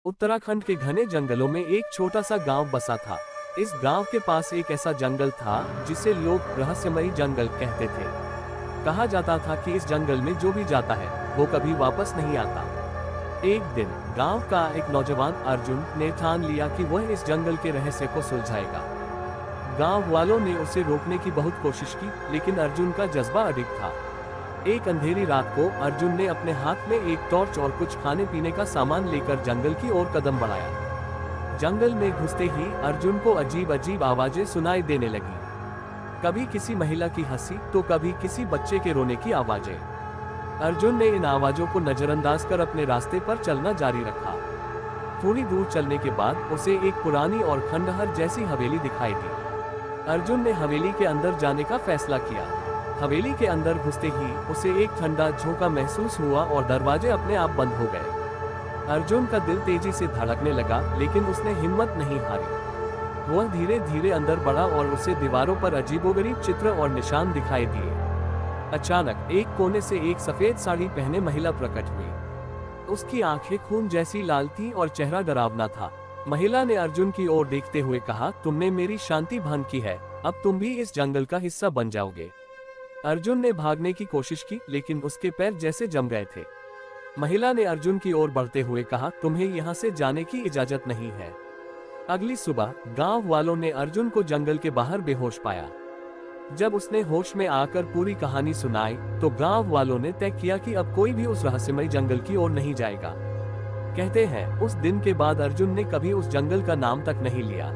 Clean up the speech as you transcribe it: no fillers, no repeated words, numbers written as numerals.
उत्तराखंड के घने जंगलों में एक छोटा सा गांव बसा था। इस गांव के पास एक ऐसा जंगल था जिसे लोग रहस्यमयी जंगल कहते थे। कहा जाता था कि इस जंगल में जो भी जाता है वो कभी वापस नहीं आता। एक दिन गांव का एक नौजवान अर्जुन ने ठान लिया कि वह इस जंगल के रहस्य को सुलझाएगा। गांव वालों ने उसे रोकने की बहुत कोशिश की, लेकिन अर्जुन का जज्बा अडिग था। एक अंधेरी रात को अर्जुन ने अपने हाथ में एक टॉर्च और कुछ खाने पीने का सामान लेकर जंगल की ओर कदम बढ़ाया। जंगल में घुसते ही अर्जुन को अजीब अजीब आवाजें सुनाई देने लगी। कभी किसी महिला की हंसी तो कभी किसी बच्चे के रोने की आवाजें। अर्जुन ने इन आवाजों को नजरअंदाज कर अपने रास्ते पर चलना जारी रखा। थोड़ी दूर चलने के बाद उसे एक पुरानी और खंडहर जैसी हवेली दिखाई दी। अर्जुन ने हवेली के अंदर जाने का फैसला किया। हवेली के अंदर घुसते ही उसे एक ठंडा झोंका महसूस हुआ और दरवाजे अपने आप बंद हो गए। अर्जुन का दिल तेजी से धड़कने लगा, लेकिन उसने हिम्मत नहीं हारी। वह धीरे धीरे अंदर बढ़ा और उसे दीवारों पर अजीबोगरीब चित्र और निशान दिखाई दिए। अचानक एक कोने से एक सफेद साड़ी पहने महिला प्रकट हुई। उसकी आंखें खून जैसी लाल थीं और चेहरा डरावना था। महिला ने अर्जुन की ओर देखते हुए कहा, तुमने मेरी शांति भंग की है, अब तुम भी इस जंगल का हिस्सा बन जाओगे। अर्जुन ने भागने की कोशिश की, लेकिन उसके पैर जैसे जम गए थे। महिला ने अर्जुन की ओर बढ़ते हुए कहा, तुम्हें यहाँ से जाने की इजाजत नहीं है। अगली सुबह गांव वालों ने अर्जुन को जंगल के बाहर बेहोश पाया। जब उसने होश में आकर पूरी कहानी सुनाई तो गांव वालों ने तय किया कि अब कोई भी उस रहस्यमयी जंगल की ओर नहीं जाएगा। कहते हैं उस दिन के बाद अर्जुन ने कभी उस जंगल का नाम तक नहीं लिया।